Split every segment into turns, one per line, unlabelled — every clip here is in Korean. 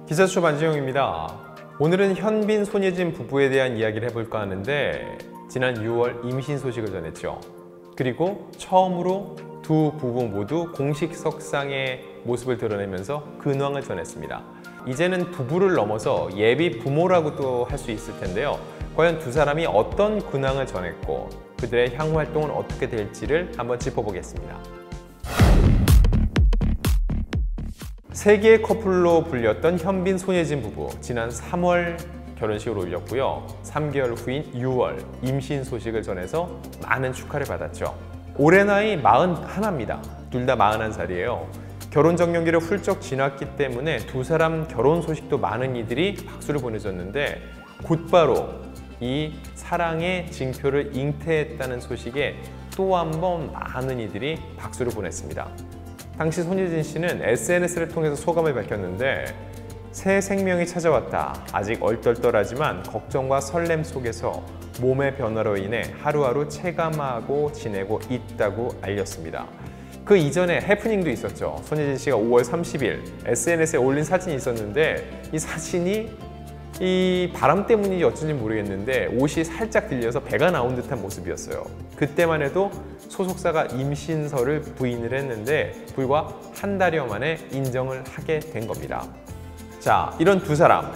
기자수첩 안지용입니다. 오늘은 현빈, 손예진 부부에 대한 이야기를 해볼까 하는데 지난 6월 임신 소식을 전했죠. 그리고 처음으로 두 부부 모두 공식 석상의 모습을 드러내면서 근황을 전했습니다. 이제는 부부를 넘어서 예비 부모라고도 할 수 있을 텐데요. 과연 두 사람이 어떤 근황을 전했고 그들의 향후 활동은 어떻게 될지를 한번 짚어보겠습니다. 세계의 커플로 불렸던 현빈, 손예진 부부, 지난 3월 결혼식을 올렸고요. 3개월 후인 6월 임신 소식을 전해서 많은 축하를 받았죠. 올해 나이 41입니다. 둘 다 41살이에요. 결혼 정년기를 훌쩍 지났기 때문에 두 사람 결혼 소식도 많은 이들이 박수를 보내줬는데 곧바로 이 사랑의 징표를 잉태했다는 소식에 또 한 번 많은 이들이 박수를 보냈습니다. 당시 손예진 씨는 SNS를 통해서 소감을 밝혔는데 새 생명이 찾아왔다. 아직 얼떨떨하지만 걱정과 설렘 속에서 몸의 변화로 인해 하루하루 체감하고 지내고 있다고 알렸습니다. 그 이전에 해프닝도 있었죠. 손예진 씨가 5월 30일 SNS에 올린 사진이 있었는데 이 사진이 이 바람 때문인지 어쩐지 모르겠는데 옷이 살짝 들려서 배가 나온 듯한 모습이었어요. 그때만 해도 소속사가 임신설을 부인을 했는데 불과 한 달여 만에 인정을 하게 된 겁니다. 자, 이런 두 사람.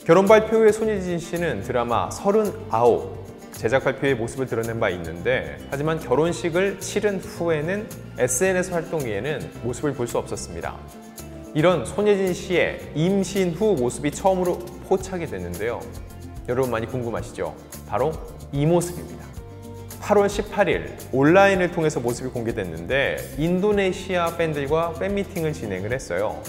결혼 발표 후에 손예진 씨는 드라마 39 제작 발표의 모습을 드러낸 바 있는데 하지만 결혼식을 치른 후에는 SNS 활동 외에는 모습을 볼 수 없었습니다. 이런 손예진 씨의 임신 후 모습이 처음으로 포착이 됐는데요. 여러분 많이 궁금하시죠? 바로 이 모습입니다. 8월 18일 온라인을 통해서 모습이 공개됐는데 인도네시아 팬들과 팬미팅을 진행을 했어요.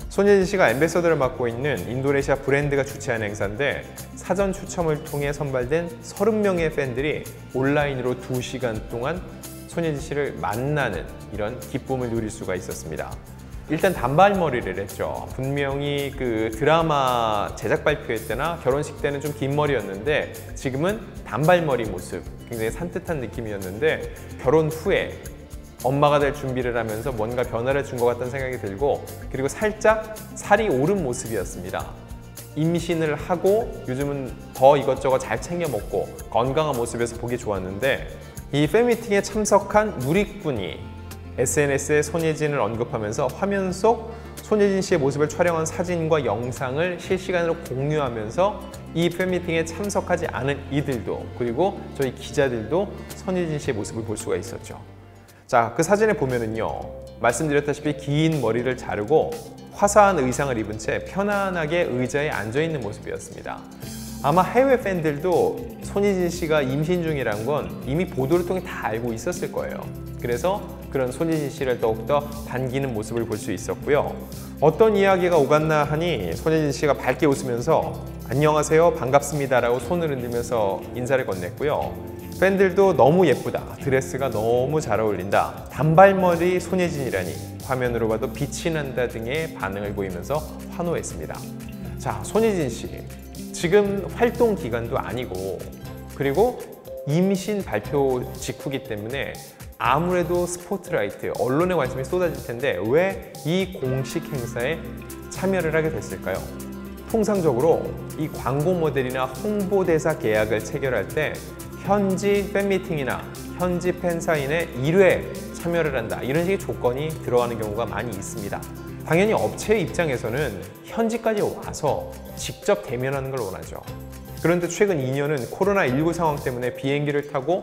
손예진 씨가 앰베서더를 맡고 있는 인도네시아 브랜드가 주최한 행사인데 사전 추첨을 통해 선발된 30명의 팬들이 온라인으로 2시간 동안 손예진 씨를 만나는 이런 기쁨을 누릴 수가 있었습니다. 일단 단발머리를 했죠. 분명히 그 드라마 제작 발표회 때나 결혼식 때는 좀 긴 머리였는데 지금은 단발머리 모습, 굉장히 산뜻한 느낌이었는데 결혼 후에 엄마가 될 준비를 하면서 뭔가 변화를 준 것 같다는 생각이 들고 그리고 살짝 살이 오른 모습이었습니다. 임신을 하고 요즘은 더 이것저것 잘 챙겨 먹고 건강한 모습에서 보기 좋았는데 이 팬미팅에 참석한 누리꾼이 SNS에 손예진을 언급하면서 화면 속 손예진 씨의 모습을 촬영한 사진과 영상을 실시간으로 공유하면서 이 팬미팅에 참석하지 않은 이들도 그리고 저희 기자들도 손예진 씨의 모습을 볼 수가 있었죠. 자, 그 사진에 보면은요, 말씀드렸다시피 긴 머리를 자르고 화사한 의상을 입은 채 편안하게 의자에 앉아있는 모습이었습니다. 아마 해외 팬들도 손예진 씨가 임신 중이란 건 이미 보도를 통해 다 알고 있었을 거예요. 그래서 그런 손예진 씨를 더욱더 반기는 모습을 볼 수 있었고요. 어떤 이야기가 오갔나 하니 손예진 씨가 밝게 웃으면서 안녕하세요, 반갑습니다 라고 손을 흔들면서 인사를 건넸고요. 팬들도 너무 예쁘다, 드레스가 너무 잘 어울린다, 단발머리 손예진이라니 화면으로 봐도 빛이 난다 등의 반응을 보이면서 환호했습니다. 자, 손예진 씨 지금 활동 기간도 아니고 그리고 임신 발표 직후기 때문에 아무래도 스포트라이트, 언론의 관심이 쏟아질 텐데 왜 이 공식 행사에 참여를 하게 됐을까요? 통상적으로 이 광고 모델이나 홍보대사 계약을 체결할 때 현지 팬미팅이나 현지 팬사인회 1회 참여를 한다 이런 식의 조건이 들어가는 경우가 많이 있습니다. 당연히 업체 입장에서는 현지까지 와서 직접 대면하는 걸 원하죠. 그런데 최근 2년은 코로나19 상황 때문에 비행기를 타고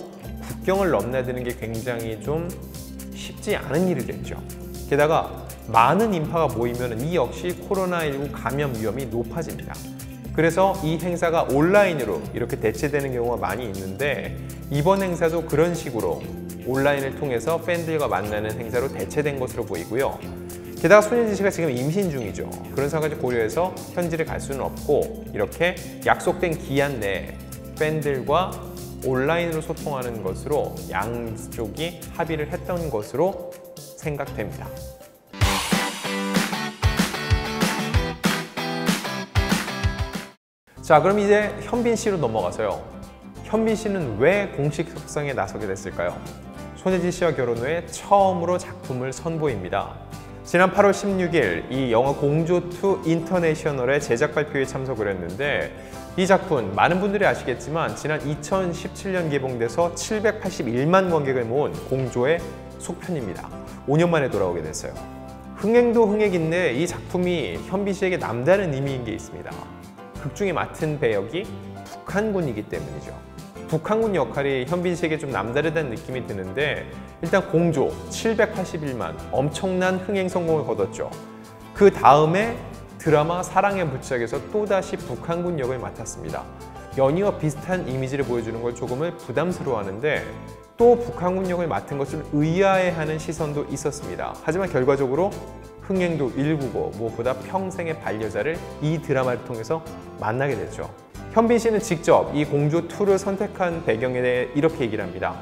국경을 넘나드는 게 굉장히 좀 쉽지 않은 일이 됐죠. 게다가 많은 인파가 모이면 이 역시 코로나19 감염 위험이 높아집니다. 그래서 이 행사가 온라인으로 이렇게 대체되는 경우가 많이 있는데 이번 행사도 그런 식으로 온라인을 통해서 팬들과 만나는 행사로 대체된 것으로 보이고요. 게다가 손예진 씨가 지금 임신 중이죠. 그런 상황까지 고려해서 현지를 갈 수는 없고 이렇게 약속된 기한 내에 팬들과 온라인으로 소통하는 것으로 양쪽이 합의를 했던 것으로 생각됩니다. 자, 그럼 이제 현빈 씨로 넘어가서요. 현빈 씨는 왜 공식 협상에 나서게 됐을까요? 손예진 씨와 결혼 후에 처음으로 작품을 선보입니다. 지난 8월 16일 이 영화 공조2 인터내셔널의 제작 발표에 참석을 했는데 이 작품 많은 분들이 아시겠지만 지난 2017년 개봉돼서 781만 관객을 모은 공조의 속편입니다. 5년 만에 돌아오게 됐어요. 흥행도 흥행인데 이 작품이 현빈 씨에게 남다른 의미인 게 있습니다. 극 중에 맡은 배역이 북한군이기 때문이죠. 북한군 역할이 현빈 씨에게 좀 남다르다는 느낌이 드는데 일단 공조 781만 엄청난 흥행 성공을 거뒀죠. 그 다음에 드라마 사랑의 불시착에서 또다시 북한군 역을 맡았습니다. 연희와 비슷한 이미지를 보여주는 걸 조금은 부담스러워하는데 또 북한군 역을 맡은 것을 의아해하는 시선도 있었습니다. 하지만 결과적으로 흥행도 일구고 무엇보다 평생의 반려자를 이 드라마를 통해서 만나게 됐죠. 현빈 씨는 직접 이 공조2를 선택한 배경에 대해 이렇게 얘기를 합니다.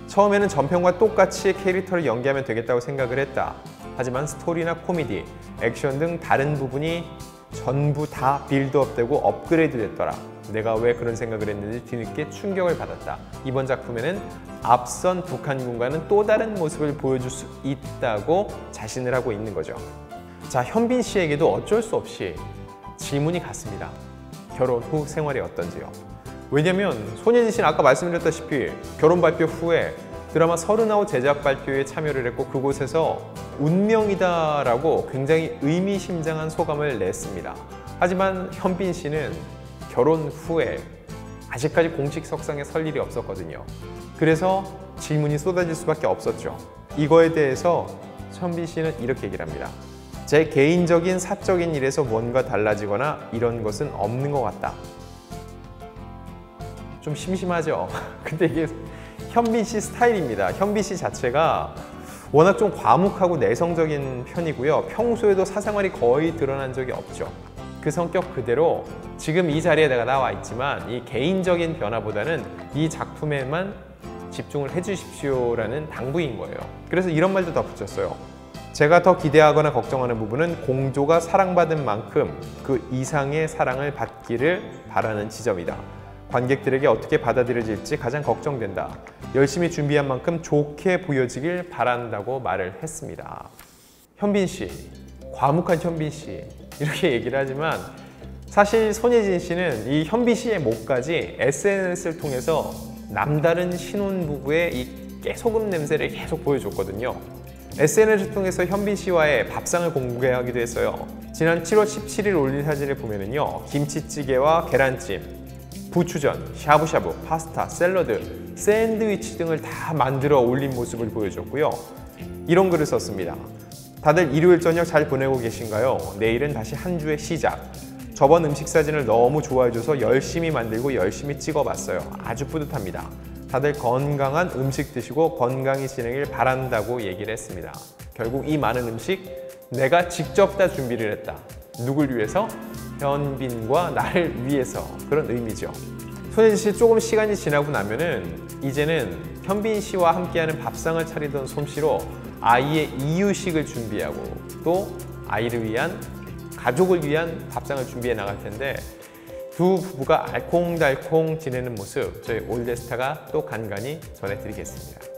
처음에는 전편과 똑같이 캐릭터를 연기하면 되겠다고 생각을 했다. 하지만 스토리나 코미디, 액션 등 다른 부분이 전부 다 빌드업되고 업그레이드 됐더라. 내가 왜 그런 생각을 했는지 뒤늦게 충격을 받았다. 이번 작품에는 앞선 북한군과는 또 다른 모습을 보여줄 수 있다고 자신을 하고 있는 거죠. 자, 현빈 씨에게도 어쩔 수 없이 질문이 갔습니다. 결혼 후 생활이 어떤지요. 왜냐면 손예진 씨는 아까 말씀드렸다시피 결혼 발표 후에 드라마 39 제작 발표에 참여를 했고 그곳에서 운명이다라고 굉장히 의미심장한 소감을 냈습니다. 하지만 현빈 씨는 결혼 후에 아직까지 공식 석상에 설 일이 없었거든요. 그래서 질문이 쏟아질 수밖에 없었죠. 이거에 대해서 현빈 씨는 이렇게 얘기를 합니다. 제 개인적인 사적인 일에서 뭔가 달라지거나 이런 것은 없는 것 같다. 좀 심심하죠? 근데 이게 현빈 씨 스타일입니다. 현빈 씨 자체가 워낙 좀 과묵하고 내성적인 편이고요. 평소에도 사생활이 거의 드러난 적이 없죠. 그 성격 그대로 지금 이 자리에 내가 나와 있지만 이 개인적인 변화보다는 이 작품에만 집중을 해주십시오라는 당부인 거예요. 그래서 이런 말도 덧붙였어요. 제가 더 기대하거나 걱정하는 부분은 공조가 사랑받은 만큼 그 이상의 사랑을 받기를 바라는 지점이다. 관객들에게 어떻게 받아들여질지 가장 걱정된다. 열심히 준비한 만큼 좋게 보여지길 바란다고 말을 했습니다. 현빈 씨, 과묵한 현빈 씨 이렇게 얘기를 하지만 사실 손예진 씨는 이 현빈 씨의 목까지 SNS를 통해서 남다른 신혼부부의 이 깨소금 냄새를 계속 보여줬거든요. SNS를 통해서 현빈 씨와의 밥상을 공개하기도 했어요. 지난 7월 17일 올린 사진을 보면은요, 김치찌개와 계란찜, 부추전, 샤브샤브, 파스타, 샐러드, 샌드위치 등을 다 만들어 올린 모습을 보여줬고요. 이런 글을 썼습니다. 다들 일요일 저녁 잘 보내고 계신가요? 내일은 다시 한 주의 시작. 저번 음식 사진을 너무 좋아해줘서 열심히 만들고 열심히 찍어봤어요. 아주 뿌듯합니다. 다들 건강한 음식 드시고 건강히 지내길 바란다고 얘기를 했습니다. 결국 이 많은 음식 내가 직접 다 준비를 했다. 누굴 위해서? 현빈과 나를 위해서. 그런 의미죠. 손예진 씨 조금 시간이 지나고 나면은 이제는 현빈 씨와 함께하는 밥상을 차리던 솜씨로 아이의 이유식을 준비하고 또 아이를 위한 가족을 위한 밥상을 준비해 나갈 텐데 두 부부가 알콩달콩 지내는 모습 저희 올데스타가 또 간간히 전해드리겠습니다.